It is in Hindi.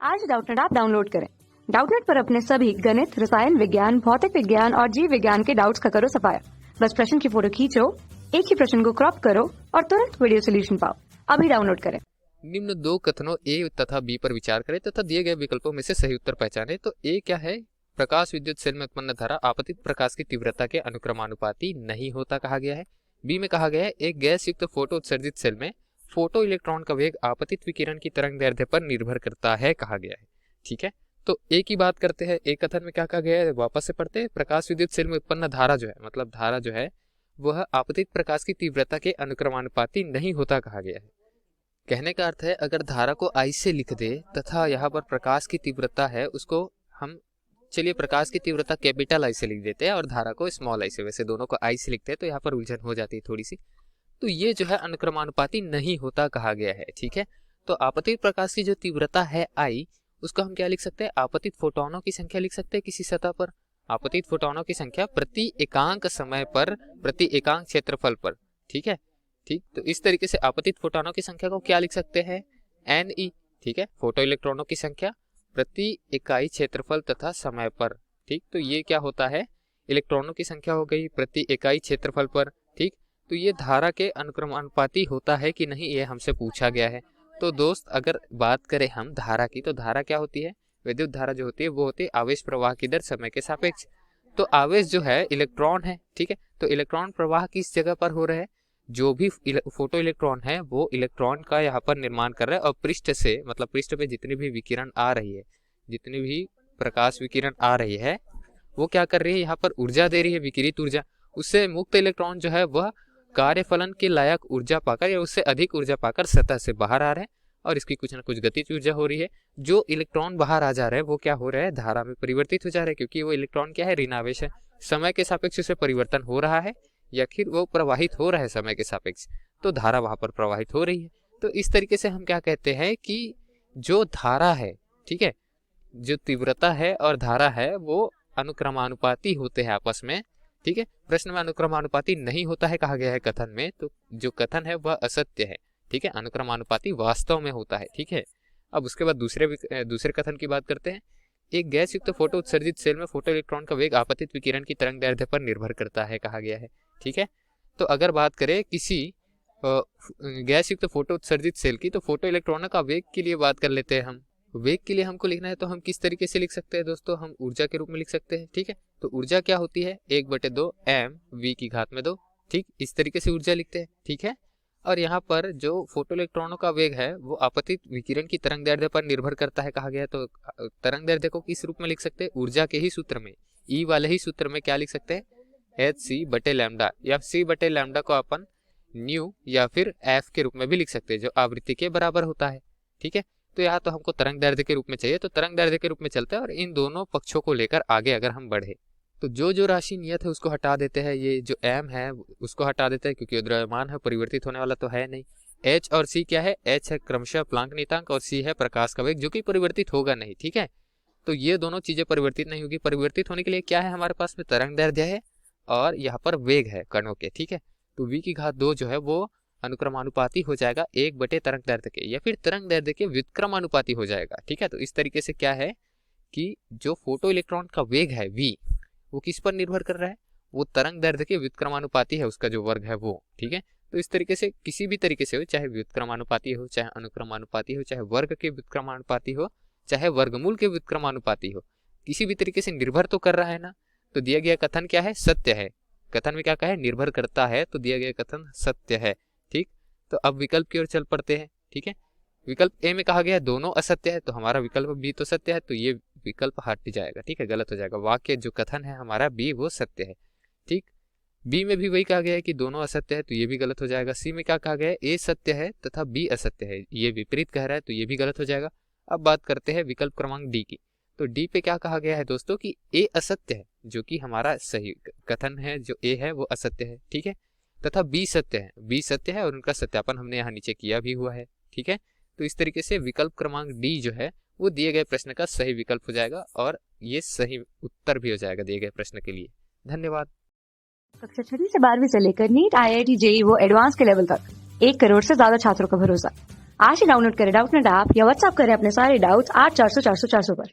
आज डाउटनेट ऐप डाउनलोड करें। डाउटनेट पर अपने सभी गणित, रसायन विज्ञान, भौतिक विज्ञान और जीव विज्ञान के डाउट्स का करो सफाया। बस प्रश्न की फोटो खींचो, एक ही प्रश्न को क्रॉप करो और तुरंत वीडियो सोल्यूशन पाओ। अभी डाउनलोड करें। निम्न दो कथनों ए तथा बी पर विचार करें तथा दिए गए विकल्पों में से सही उत्तर पहचानें। तो ए क्या है? प्रकाश विद्युत सेल में उत्पन्न धारा आपतित प्रकाश की तीव्रता के अनुक्रमानुपाती नहीं होता कहा गया है। बी में कहा गया है एक गैस युक्त फोटो उत्सर्जित सेल में फोटो इलेक्ट्रॉन का वेग आपतित विकिरण की तरंग दैर्ध्य पर निर्भर करता है कहा गया है। ठीक है, तो ए की बात करते हैं। एक कथन में क्या कहा गया है, वापस से पढ़ते हैं। प्रकाश विद्युत सेल में उत्पन्न धारा जो है, मतलब धारा जो है वह आपतित प्रकाश की तीव्रता के अनुक्रमानुपाती नहीं होता कहा गया है। कहने का अर्थ है अगर धारा को आई से लिख दे तथा यहाँ पर प्रकाश की तीव्रता है उसको हम, चलिए प्रकाश की तीव्रता कैपिटल आई से लिख देते हैं और धारा को स्मॉल आई से, वैसे दोनों को आई से लिखते हैं तो यहाँ पर उलझन हो जाती है थोड़ी सी। तो ये जो है अनुक्रमानुपाती नहीं होता कहा गया है। ठीक है, तो आपतित प्रकाश की जो तीव्रता है आई, उसको हम क्या लिख सकते हैं? आपतित फोटोनों की संख्या लिख सकते हैं किसी सतह पर। आपतित फोटोनों की संख्या प्रति एकांक समय पर, प्रति एकांक क्षेत्रफल पर। ठीक है, ठीक, तो इस तरीके से आपतित फोटोनों की संख्या को क्या लिख सकते हैं? NE। ठीक है, फोटो इलेक्ट्रॉनों की संख्या प्रति इकाई क्षेत्रफल तथा समय पर। ठीक, तो ये क्या होता है? इलेक्ट्रॉनों की संख्या हो गई प्रति इकाई क्षेत्रफल पर। ठीक, तो ये धारा के अनुक्रमानुपाती होता है कि नहीं, ये हमसे पूछा गया है। तो दोस्त अगर बात करें हम धारा की, तो धारा क्या होती है? विद्युत धारा जो होती है वो होती है आवेश प्रवाह की दर समय के सापेक्ष। तो आवेश जो है इलेक्ट्रॉन है। ठीक है, तो इलेक्ट्रॉन प्रवाह किस जगह पर हो रहा है? जो भी फोटो इलेक्ट्रॉन है वो इलेक्ट्रॉन का यहाँ पर निर्माण कर रहा है और पृष्ठ से, मतलब पृष्ठ पे जितनी भी विकिरण आ रही है, जितनी भी प्रकाश विकिरण आ रही है वो क्या कर रही है? यहाँ पर ऊर्जा दे रही है, विकिरित ऊर्जा। उससे मुक्त इलेक्ट्रॉन जो है वह कार्यफलन के लायक ऊर्जा पाकर या उससे अधिक ऊर्जा पाकर सतह से बाहर आ रहे हैं और इसकी कुछ ना कुछ गतिज ऊर्जा हो रही है। जो इलेक्ट्रॉन बाहर आ जा रहे हैं वो क्या हो रहा है? धारा में परिवर्तित हो जा रहे हैं, क्योंकि वो इलेक्ट्रॉन क्या है? ऋणावेश है। समय के सापेक्ष उसे परिवर्तन हो रहा है या फिर वो प्रवाहित हो रहा है समय के सापेक्ष, तो धारा वहां पर प्रवाहित हो रही है। तो इस तरीके से हम क्या कहते हैं कि जो धारा है, ठीक है, जो तीव्रता है और धारा है वो अनुक्रमानुपाती होते हैं आपस में। ठीक है, प्रश्न में अनुक्रमानुपाती नहीं होता है कहा गया है कथन में, तो जो कथन है वह असत्य है। ठीक है, अनुक्रमानुपाती वास्तव में होता है। ठीक है, अब उसके बाद दूसरे कथन की बात करते हैं। एक गैस युक्त फोटो उत्सर्जित सेल में फोटो इलेक्ट्रॉन का वेग आपतित विकिरण की तरंग दैर्ध्य पर निर्भर करता है कहा गया है। ठीक है, तो अगर बात करें किसी गैस युक्त फोटो उत्सर्जित सेल की, तो फोटो इलेक्ट्रॉनों का वेग के लिए बात कर लेते हैं हम। वेग के लिए हमको लिखना है तो हम किस तरीके से लिख सकते हैं दोस्तों? हम ऊर्जा के रूप में लिख सकते हैं। ठीक है, तो ऊर्जा क्या होती है? 1/2 mv की घात में 2। ठीक, इस तरीके से ऊर्जा लिखते हैं। ठीक है, और यहाँ पर जो फोटो इलेक्ट्रॉनों का वेग है वो आपतित विकिरण की तरंग दैर्ध्य पर निर्भर करता है कहा गया है। तो तरंग दैर्ध्य को किस रूप में लिख सकते हैं? ऊर्जा के ही सूत्र में, E वाले ही सूत्र में क्या लिख सकते हैं? hc/λ, या c/λ को अपन न्यू या फिर f के रूप में भी लिख सकते हैं, जो आवृत्ति के बराबर होता है। ठीक है, तो यहाँ तो हमको तरंग दैर्ध्य के रूप में चाहिए, तो तरंग दैर्ध्य के रूप में चलते हैं और इन दोनों पक्षों को लेकर आगे अगर हम बढ़े तो जो राशि नियत है उसको हटा देते हैं। ये जो m है उसको हटा देते हैं क्योंकि द्रव्यमान है, परिवर्तित होने वाला तो है नहीं। h और c क्या है? h है क्रमशः प्लांक नियतांक और c है प्रकाश का वेग, जो कि परिवर्तित होगा नहीं। ठीक है, तो ये दोनों चीजें परिवर्तित नहीं होगी। परिवर्तित होने के लिए क्या है हमारे पास में? तरंग दैर्ध्य है और यहाँ पर वेग है कणों के। ठीक है, तो v की घात 2 जो है वो अनुक्रमानुपाती हो जाएगा 1/, तरंग दैर्ध्य के या फिर तरंग दैर्ध्य के व्युत्क्रमानुपाती हो जाएगा। ठीक है, तो इस तरीके से क्या है कि जो फोटो इलेक्ट्रॉन का वेग है v, वो किस पर निर्भर कर रहा है? वो तरंग दैर्ध्य के व्युत्क्रमानुपाती है, उसका जो वर्ग है वो। ठीक है, तो इस तरीके से किसी भी तरीके से हो, चाहे व्युत्क्रमानुपाती हो, चाहे अनुक्रमानुपाती हो, चाहे वर्ग के व्युत्क्रमानुपाती हो, चाहे वर्गमूल के व्युत्क्रमानुपाती हो, किसी भी तरीके से निर्भर तो कर रहा है ना। तो दिया गया कथन क्या है? सत्य है। कथन में क्या कहा है? निर्भर करता है, तो दिया गया कथन सत्य है। ठीक, तो अब विकल्प की ओर चल पड़ते हैं। ठीक है, विकल्प ए में कहा गया है दोनों असत्य है, तो हमारा विकल्प बी तो सत्य है, तो ये विकल्प हट जाएगा। ठीक है, गलत हो जाएगा। वाक्य जो कथन है हमारा बी वो सत्य है। ठीक, बी में भी वही कहा गया है कि दोनों असत्य है, तो ये भी गलत हो जाएगा। सी में क्या कहा गया है? ए सत्य है तथा बी असत्य है, ये विपरीत कह रहा है, तो ये भी गलत हो जाएगा। अब बात करते हैं विकल्प क्रमांक डी की। तो डी पे क्या कहा गया है दोस्तों कि ए असत्य है, जो कि हमारा सही कथन है। जो ए है वो असत्य है। ठीक है, तथा बी सत्य है। बी सत्य है और उनका सत्यापन हमने यहाँ नीचे किया भी हुआ है। ठीक है, तो इस तरीके से विकल्प क्रमांक डी जो है वो दिए गए प्रश्न का सही विकल्प हो जाएगा और ये सही उत्तर भी हो जाएगा दिए गए प्रश्न के लिए। धन्यवाद। कक्षा 6 से 12वीं से लेकर नीट, IIT, JEE वो एडवांस के लेवल तक 1 करोड़ से ज्यादा छात्रों का भरोसा। आज ही डाउनलोड करें डाउटनेट ऐप या व्हाट्सएप करें अपने सारे डाउट्स 8400 400 400 पर।